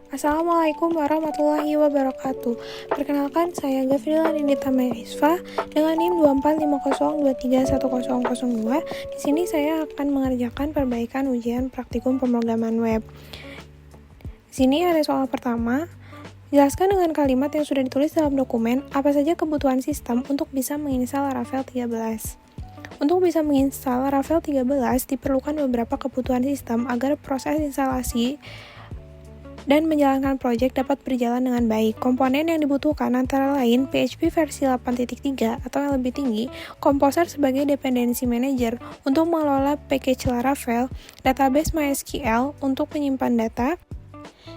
Assalamualaikum warahmatullahi wabarakatuh. Perkenalkan, saya Gafrila Nindita Maisva dengan NIM 2450231002. Di sini saya akan mengerjakan perbaikan ujian praktikum pemrograman web. Di sini ada soal pertama. Jelaskan dengan kalimat yang sudah ditulis dalam dokumen apa saja kebutuhan sistem untuk bisa menginstal Laravel 13. Untuk bisa menginstal Laravel 13 diperlukan beberapa kebutuhan sistem agar proses instalasi dan menjalankan proyek dapat berjalan dengan baik. Komponen yang dibutuhkan antara lain PHP versi 8.3 atau yang lebih tinggi, Composer sebagai dependency manager untuk mengelola package Laravel, database MySQL untuk menyimpan data,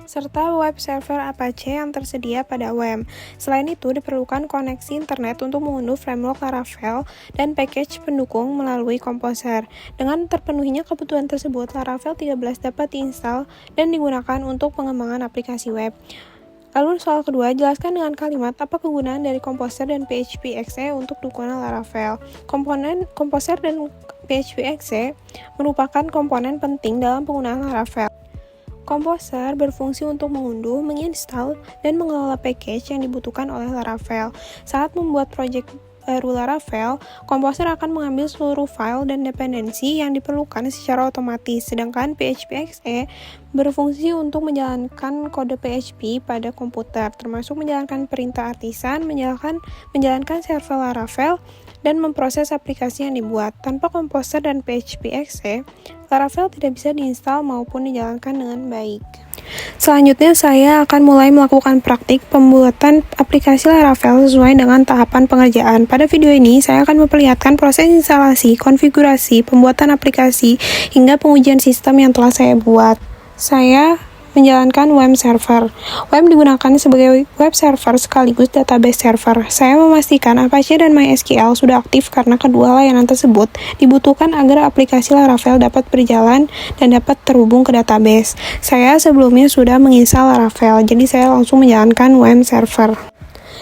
serta web server Apache yang tersedia pada WAMP. Selain itu, diperlukan koneksi internet untuk mengunduh framework Laravel dan package pendukung melalui Composer. Dengan terpenuhinya kebutuhan tersebut, Laravel 13 dapat diinstal dan digunakan untuk pengembangan aplikasi web. Lalu soal kedua, jelaskan dengan kalimat apa kegunaan dari Composer dan PHP.exe untuk dukungan Laravel. Komponen Composer dan PHP.exe merupakan komponen penting dalam penggunaan Laravel. Composer berfungsi untuk mengunduh, menginstal, dan mengelola package yang dibutuhkan oleh Laravel. Saat membuat proyek baru Laravel, Composer akan mengambil seluruh file dan dependensi yang diperlukan secara otomatis, sedangkan PHP.exe berfungsi untuk menjalankan kode PHP pada komputer, termasuk menjalankan perintah artisan, menjalankan server Laravel, dan memproses aplikasi yang dibuat. Tanpa Composer dan PHP.exe, Laravel tidak bisa diinstal maupun dijalankan dengan baik. Selanjutnya, saya akan mulai melakukan praktik pembuatan aplikasi Laravel sesuai dengan tahapan pengerjaan. Pada video ini, saya akan memperlihatkan proses instalasi, konfigurasi, pembuatan aplikasi, hingga pengujian sistem yang telah saya buat. Saya menjalankan WAMP server. WAMP digunakan sebagai web server sekaligus database server. Saya memastikan Apache dan MySQL sudah aktif karena kedua layanan tersebut dibutuhkan agar aplikasi Laravel dapat berjalan dan dapat terhubung ke database. Saya sebelumnya sudah menginstal Laravel, jadi saya langsung menjalankan WAMP server.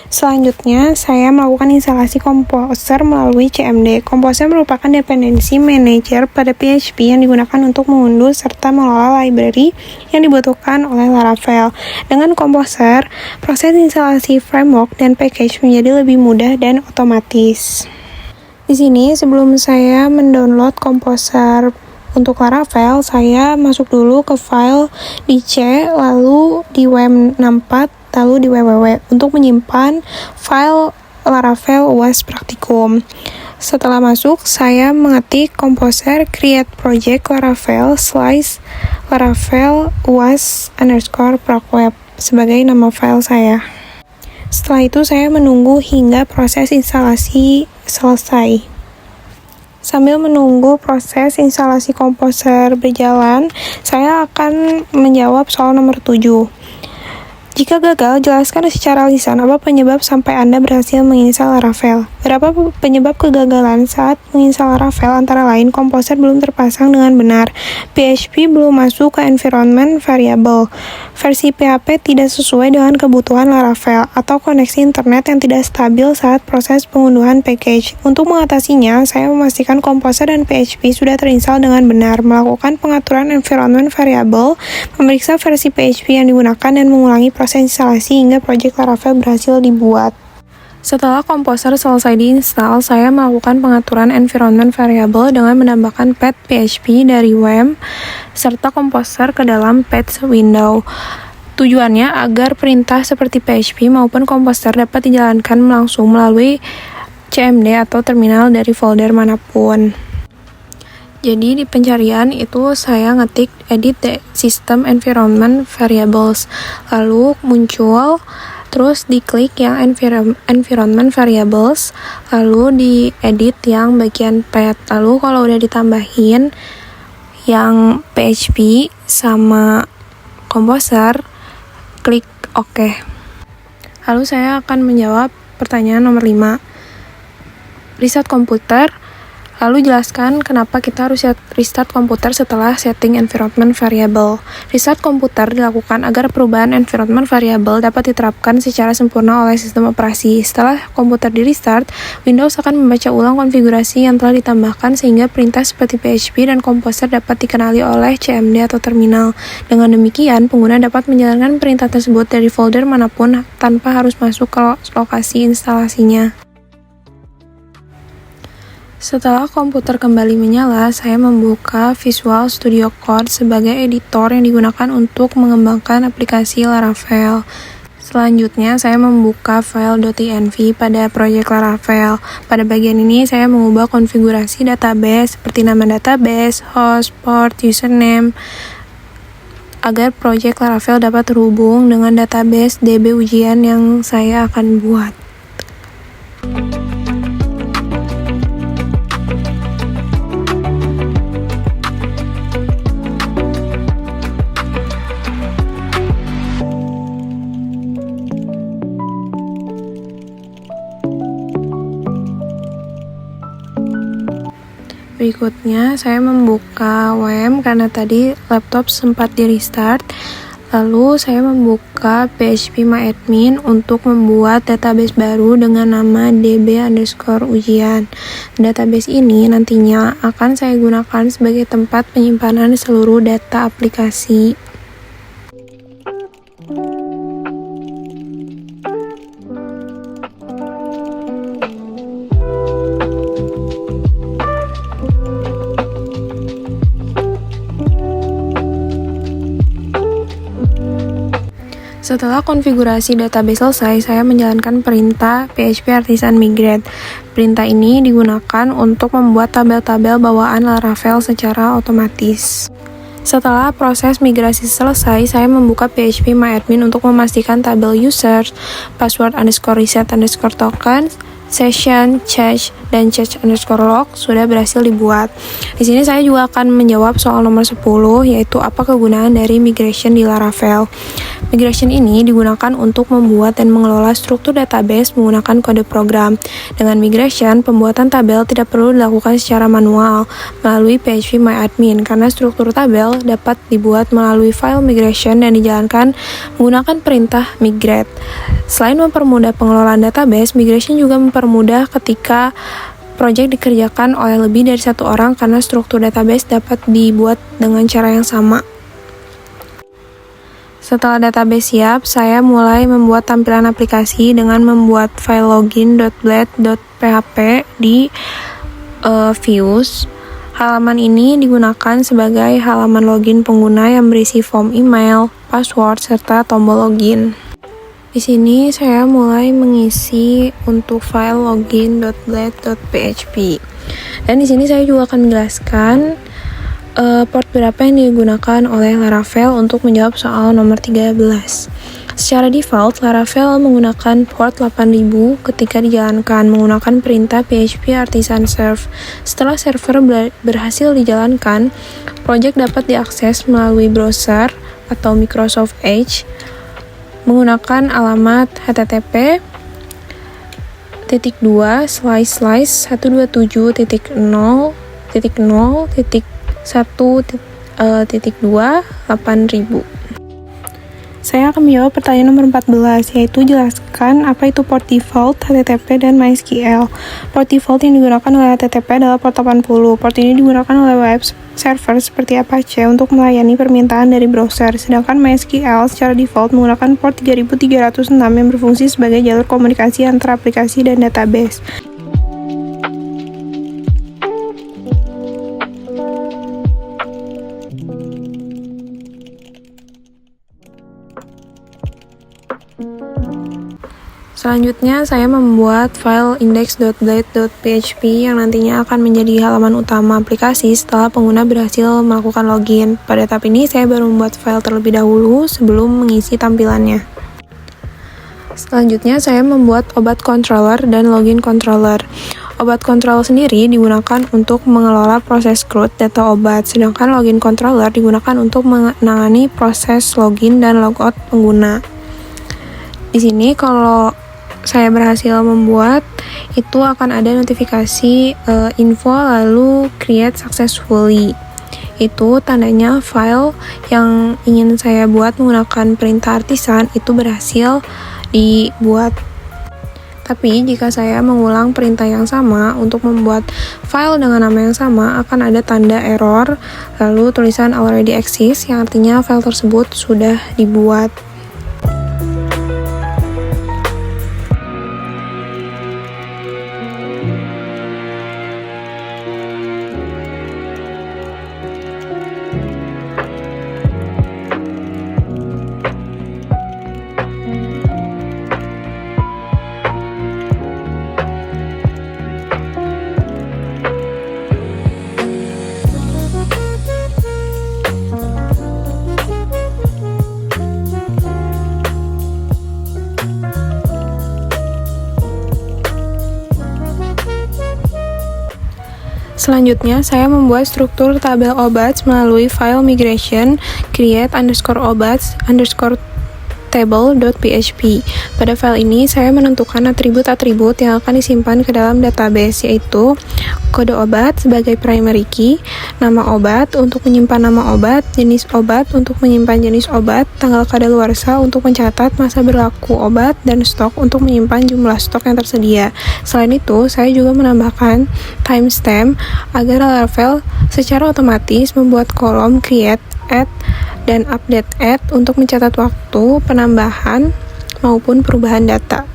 Selanjutnya, saya melakukan instalasi Composer melalui CMD. Composer merupakan dependency manager pada PHP yang digunakan untuk mengunduh serta mengelola library yang dibutuhkan oleh Laravel. Dengan Composer, proses instalasi framework dan package menjadi lebih mudah dan otomatis. Di sini, sebelum saya mendownload Composer untuk Laravel, saya masuk dulu ke file di C, lalu di WAMP64, lalu di www untuk menyimpan file Laravel UAS Praktikum. Setelah masuk, saya mengetik Composer create project Laravel /Laravel UAS_prakweb sebagai nama file saya. Setelah itu, saya menunggu hingga proses instalasi selesai. Sambil menunggu proses instalasi Composer berjalan, saya akan menjawab soal nomor 7. Jika gagal, jelaskan secara lisan apa penyebab sampai Anda berhasil menginstal Laravel. Berapa penyebab kegagalan saat menginstal Laravel, antara lain Composer belum terpasang dengan benar, PHP belum masuk ke environment variable, versi PHP tidak sesuai dengan kebutuhan Laravel, atau koneksi internet yang tidak stabil saat proses pengunduhan package. Untuk mengatasinya, saya memastikan Composer dan PHP sudah terinstall dengan benar, melakukan pengaturan environment variable, memeriksa versi PHP yang digunakan, dan mengulangi proses instalasi hingga proyek Laravel berhasil dibuat. Setelah Composer selesai diinstal, saya melakukan pengaturan environment variable dengan menambahkan path PHP dari WAMP serta Composer ke dalam path window. Tujuannya agar perintah seperti PHP maupun Composer dapat dijalankan langsung melalui CMD atau terminal dari folder manapun. Jadi di pencarian itu saya ngetik edit the system environment variables, lalu muncul, terus diklik yang environment variables, lalu diedit yang bagian path. Lalu kalau udah ditambahin yang PHP sama Composer, klik OK. Lalu saya akan menjawab pertanyaan nomor 5. Reset komputer. Lalu jelaskan kenapa kita harus restart komputer setelah setting environment variable. Restart komputer dilakukan agar perubahan environment variable dapat diterapkan secara sempurna oleh sistem operasi. Setelah komputer di-restart, Windows akan membaca ulang konfigurasi yang telah ditambahkan sehingga perintah seperti PHP dan Composer dapat dikenali oleh CMD atau terminal. Dengan demikian, pengguna dapat menjalankan perintah tersebut dari folder manapun tanpa harus masuk ke lokasi instalasinya. Setelah komputer kembali menyala, saya membuka Visual Studio Code sebagai editor yang digunakan untuk mengembangkan aplikasi Laravel. Selanjutnya, saya membuka file .env pada proyek Laravel. Pada bagian ini, saya mengubah konfigurasi database seperti nama database, host, port, username, agar proyek Laravel dapat terhubung dengan database DB ujian yang saya akan buat. Berikutnya, saya membuka WM karena tadi laptop sempat di-restart. Lalu, saya membuka phpMyAdmin untuk membuat database baru dengan nama db_ujian. Database ini nantinya akan saya gunakan sebagai tempat penyimpanan seluruh data aplikasi. Setelah konfigurasi database selesai, saya menjalankan perintah PHP Artisan Migrate. Perintah ini digunakan untuk membuat tabel-tabel bawaan Laravel secara otomatis. Setelah proses migrasi selesai, saya membuka phpMyAdmin untuk memastikan tabel users, password_reset_tokens, session, cache, dan cache_log sudah berhasil dibuat. Di sini saya juga akan menjawab soal nomor 10, yaitu apa kegunaan dari migration di Laravel. Migration ini digunakan untuk membuat dan mengelola struktur database menggunakan kode program. Dengan migration, pembuatan tabel tidak perlu dilakukan secara manual melalui phpMyAdmin karena struktur tabel dapat dibuat melalui file migration dan dijalankan menggunakan perintah migrate. Selain mempermudah pengelolaan database, migration juga mempermudah ketika proyek dikerjakan oleh lebih dari satu orang karena struktur database dapat dibuat dengan cara yang sama. Setelah database siap, saya mulai membuat tampilan aplikasi dengan membuat file login.blade.php di Views. Halaman ini digunakan sebagai halaman login pengguna yang berisi form email, password, serta tombol login. Di sini saya mulai mengisi untuk file login.blade.php. Dan di sini saya juga akan menjelaskan port berapa yang digunakan oleh Laravel untuk menjawab soal nomor 13. Secara default, Laravel menggunakan port 8000 ketika dijalankan menggunakan perintah PHP Artisan Serve. Setelah server berhasil dijalankan, proyek dapat diakses melalui browser atau Microsoft Edge menggunakan alamat http://122.0.0.1.2.8000. Saya akan menjawab pertanyaan nomor 14, yaitu jelaskan apa itu port default, HTTP, dan MySQL. Port default yang digunakan oleh HTTP adalah port 80. Port ini digunakan oleh web server seperti Apache untuk melayani permintaan dari browser, sedangkan MySQL secara default menggunakan port 3306 yang berfungsi sebagai jalur komunikasi antara aplikasi dan database. Selanjutnya, saya membuat file index.blade.php yang nantinya akan menjadi halaman utama aplikasi setelah pengguna berhasil melakukan login. Pada tahap ini, saya baru membuat file terlebih dahulu sebelum mengisi tampilannya. Selanjutnya, saya membuat obat controller dan login controller. Obat controller sendiri digunakan untuk mengelola proses CRUD data obat, sedangkan login controller digunakan untuk menangani proses login dan logout pengguna. Di sini kalau saya berhasil membuat, itu akan ada notifikasi info lalu create successfully. Itu tandanya file yang ingin saya buat menggunakan perintah artisan itu berhasil dibuat. Tapi jika saya mengulang perintah yang sama untuk membuat file dengan nama yang sama, akan ada tanda error lalu tulisan already exists yang artinya file tersebut sudah dibuat. Selanjutnya, saya membuat struktur tabel obat melalui file migration create_obats_table.php. Pada file ini, saya menentukan atribut-atribut yang akan disimpan ke dalam database, yaitu kode obat sebagai primary key, nama obat untuk menyimpan nama obat, jenis obat untuk menyimpan jenis obat, tanggal kadaluarsa untuk mencatat masa berlaku obat, dan stok untuk menyimpan jumlah stok yang tersedia. Selain itu, saya juga menambahkan timestamp agar Laravel secara otomatis membuat kolom create, add, dan update add untuk mencatat waktu, penambahan, maupun perubahan data.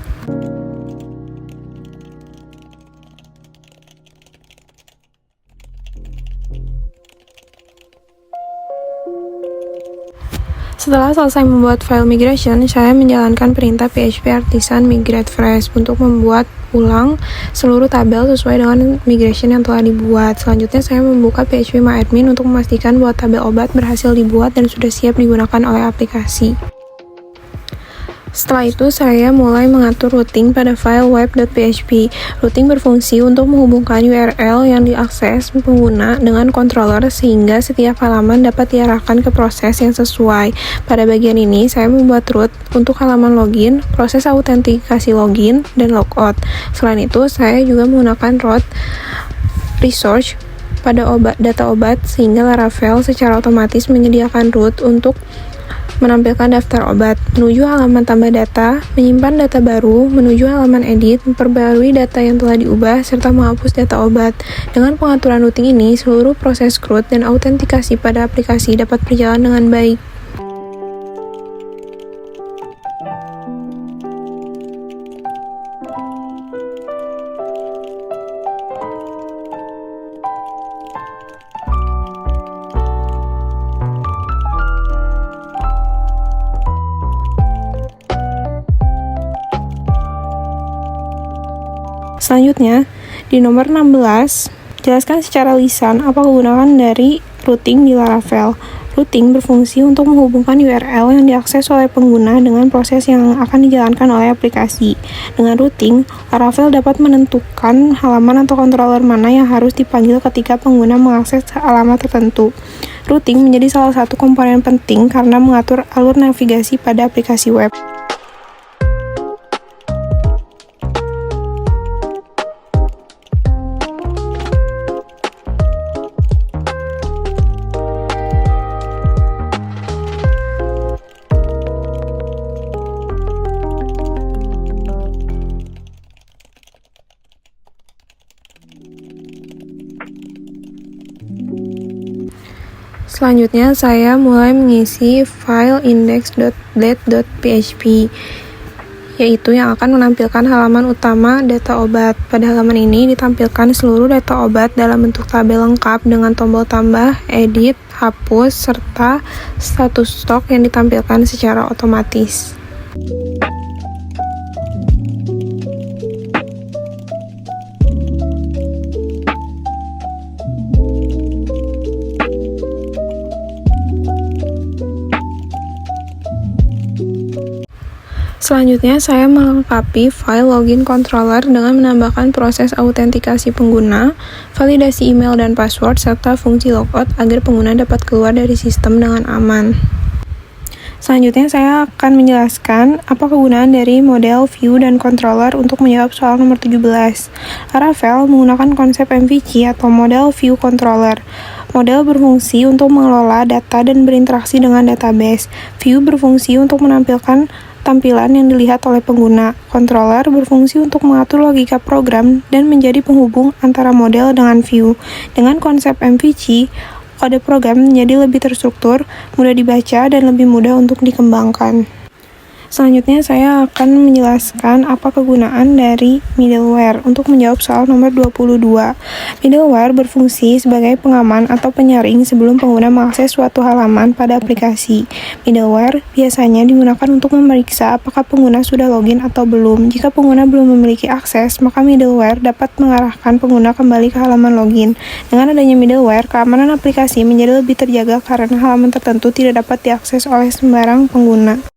Setelah selesai membuat file migration, saya menjalankan perintah PHP artisan migrate fresh untuk membuat ulang seluruh tabel sesuai dengan migration yang telah dibuat. Selanjutnya, saya membuka phpMyAdmin untuk memastikan bahwa tabel obat berhasil dibuat dan sudah siap digunakan oleh aplikasi. Setelah itu, saya mulai mengatur routing pada file web.php. Routing berfungsi untuk menghubungkan URL yang diakses pengguna dengan controller sehingga setiap halaman dapat diarahkan ke proses yang sesuai. Pada bagian ini, saya membuat root untuk halaman login, proses autentikasi login, dan logout. Selain itu, saya juga menggunakan root resource pada data obat sehingga Laravel secara otomatis menyediakan root untuk menampilkan daftar obat, menuju halaman tambah data, menyimpan data baru, menuju halaman edit, memperbarui data yang telah diubah, serta menghapus data obat. Dengan pengaturan routing ini, seluruh proses root dan autentikasi pada aplikasi dapat berjalan dengan baik. Selanjutnya, di nomor 16, jelaskan secara lisan apa kegunaan dari routing di Laravel. Routing berfungsi untuk menghubungkan URL yang diakses oleh pengguna dengan proses yang akan dijalankan oleh aplikasi. Dengan routing, Laravel dapat menentukan halaman atau controller mana yang harus dipanggil ketika pengguna mengakses alamat tertentu. Routing menjadi salah satu komponen penting karena mengatur alur navigasi pada aplikasi web. Selanjutnya, saya mulai mengisi file index.blade.php, yaitu yang akan menampilkan halaman utama data obat. Pada halaman ini ditampilkan seluruh data obat dalam bentuk tabel lengkap dengan tombol tambah, edit, hapus, serta status stok yang ditampilkan secara otomatis. Selanjutnya, saya melengkapi file login controller dengan menambahkan proses autentikasi pengguna, validasi email dan password, serta fungsi logout agar pengguna dapat keluar dari sistem dengan aman. Selanjutnya saya akan menjelaskan apa kegunaan dari model view dan controller untuk menjawab soal nomor 17. Laravel menggunakan konsep MVC atau model view controller. Model berfungsi untuk mengelola data dan berinteraksi dengan database. View berfungsi untuk menampilkan tampilan yang dilihat oleh pengguna. Controller berfungsi untuk mengatur logika program dan menjadi penghubung antara model dengan view. Dengan konsep MVC, kode program menjadi lebih terstruktur, mudah dibaca, dan lebih mudah untuk dikembangkan. Selanjutnya saya akan menjelaskan apa kegunaan dari middleware untuk menjawab soal nomor 22. Middleware berfungsi sebagai pengaman atau penyaring sebelum pengguna mengakses suatu halaman pada aplikasi. Middleware biasanya digunakan untuk memeriksa apakah pengguna sudah login atau belum. Jika pengguna belum memiliki akses, maka middleware dapat mengarahkan pengguna kembali ke halaman login. Dengan adanya middleware, keamanan aplikasi menjadi lebih terjaga karena halaman tertentu tidak dapat diakses oleh sembarang pengguna.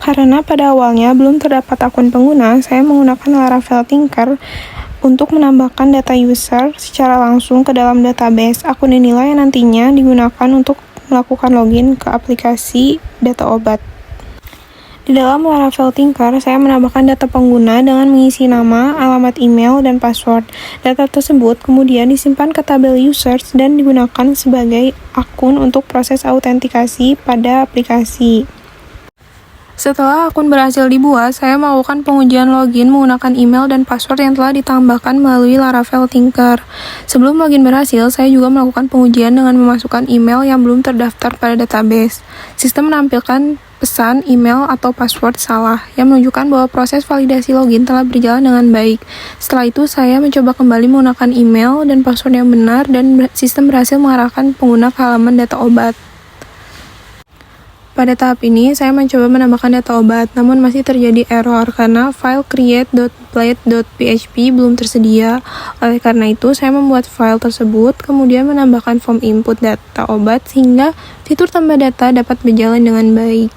Karena pada awalnya belum terdapat akun pengguna, saya menggunakan Laravel Tinker untuk menambahkan data user secara langsung ke dalam database. Akun inilah yang nantinya digunakan untuk melakukan login ke aplikasi data obat. Di dalam Laravel Tinker, saya menambahkan data pengguna dengan mengisi nama, alamat email, dan password. Data tersebut kemudian disimpan ke tabel users dan digunakan sebagai akun untuk proses autentikasi pada aplikasi. Setelah akun berhasil dibuat, saya melakukan pengujian login menggunakan email dan password yang telah ditambahkan melalui Laravel Tinker. Sebelum login berhasil, saya juga melakukan pengujian dengan memasukkan email yang belum terdaftar pada database. Sistem menampilkan pesan email atau password salah, yang menunjukkan bahwa proses validasi login telah berjalan dengan baik. Setelah itu, saya mencoba kembali menggunakan email dan password yang benar, dan sistem berhasil mengarahkan pengguna ke halaman data obat. Pada tahap ini, saya mencoba menambahkan data obat, namun masih terjadi error karena file create.blade.php belum tersedia. Oleh karena itu, saya membuat file tersebut, kemudian menambahkan form input data obat sehingga fitur tambah data dapat berjalan dengan baik.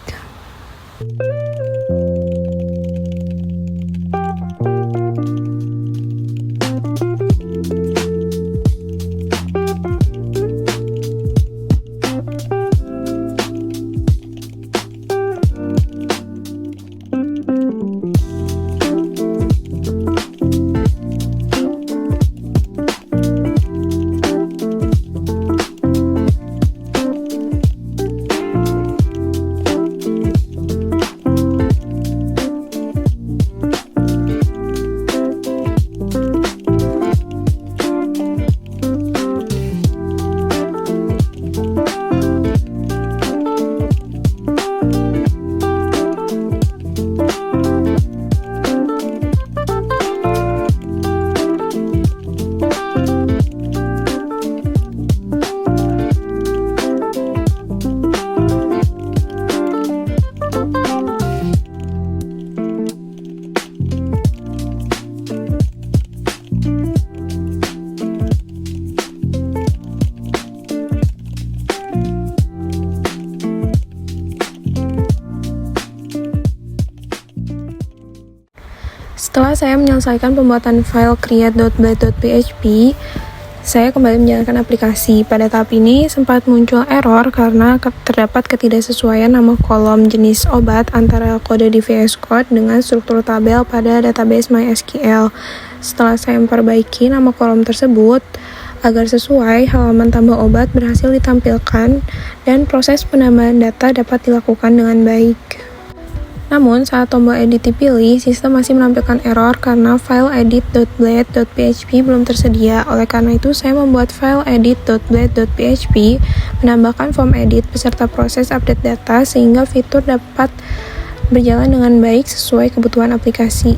Setelah saya menyelesaikan pembuatan file create.blade.php, saya kembali menjalankan aplikasi. Pada tahap ini sempat muncul error karena terdapat ketidaksesuaian nama kolom jenis obat antara kode di VS Code dengan struktur tabel pada database MySQL. Setelah saya memperbaiki nama kolom tersebut agar sesuai, halaman tambah obat berhasil ditampilkan dan proses penambahan data dapat dilakukan dengan baik. Namun, saat tombol edit dipilih, sistem masih menampilkan error karena file edit.blade.php belum tersedia. Oleh karena itu, saya membuat file edit.blade.php, menambahkan form edit beserta proses update data sehingga fitur dapat berjalan dengan baik sesuai kebutuhan aplikasi.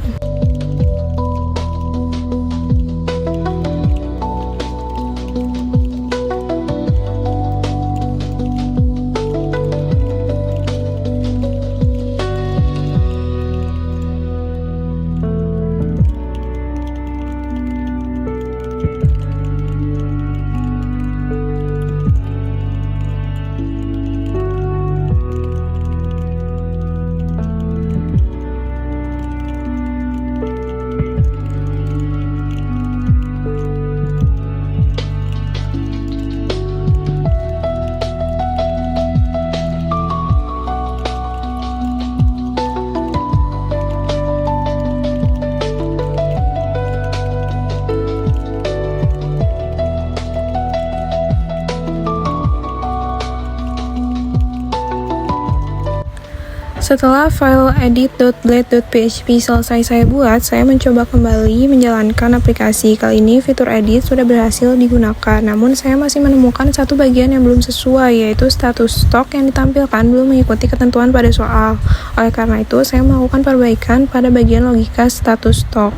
Setelah file edit.blade.php selesai saya buat, saya mencoba kembali menjalankan aplikasi. Kali ini fitur edit sudah berhasil digunakan, namun saya masih menemukan satu bagian yang belum sesuai, yaitu status stok yang ditampilkan belum mengikuti ketentuan pada soal. Oleh karena itu, saya melakukan perbaikan pada bagian logika status stok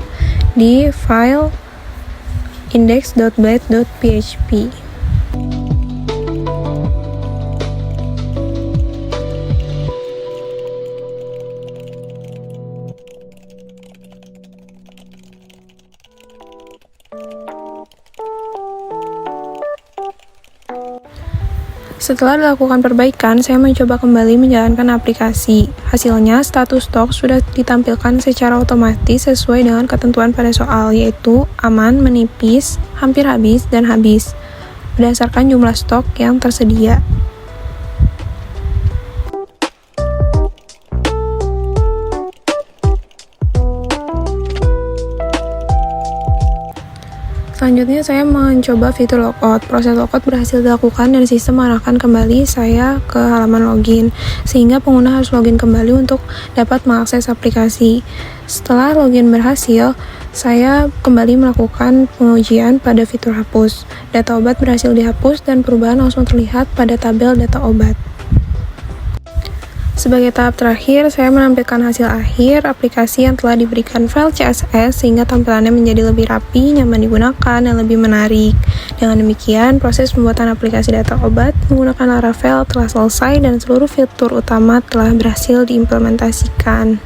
di file index.blade.php. Setelah dilakukan perbaikan, saya mencoba kembali menjalankan aplikasi. Hasilnya, status stok sudah ditampilkan secara otomatis sesuai dengan ketentuan pada soal, yaitu aman, menipis, hampir habis, dan habis, berdasarkan jumlah stok yang tersedia. Selanjutnya saya mencoba fitur logout. Proses logout berhasil dilakukan dan sistem mengarahkan kembali saya ke halaman login, sehingga pengguna harus login kembali untuk dapat mengakses aplikasi. Setelah login berhasil, saya kembali melakukan pengujian pada fitur hapus. Data obat berhasil dihapus dan perubahan langsung terlihat pada tabel data obat. Sebagai tahap terakhir, saya menampilkan hasil akhir aplikasi yang telah diberikan file CSS sehingga tampilannya menjadi lebih rapi, nyaman digunakan, dan lebih menarik. Dengan demikian, proses pembuatan aplikasi data obat menggunakan Laravel telah selesai dan seluruh fitur utama telah berhasil diimplementasikan.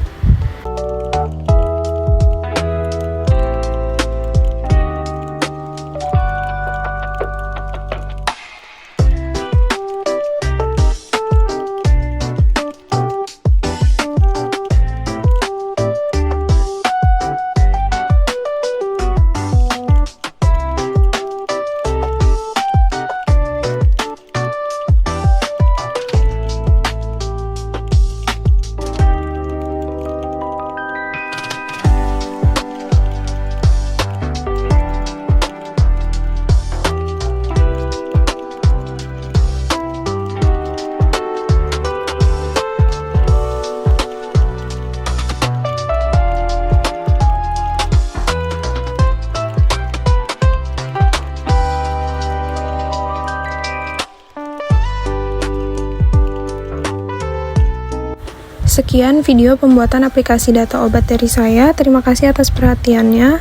Sekian video pembuatan aplikasi data obat dari saya. Terima kasih atas perhatiannya.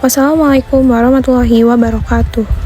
Wassalamualaikum warahmatullahi wabarakatuh.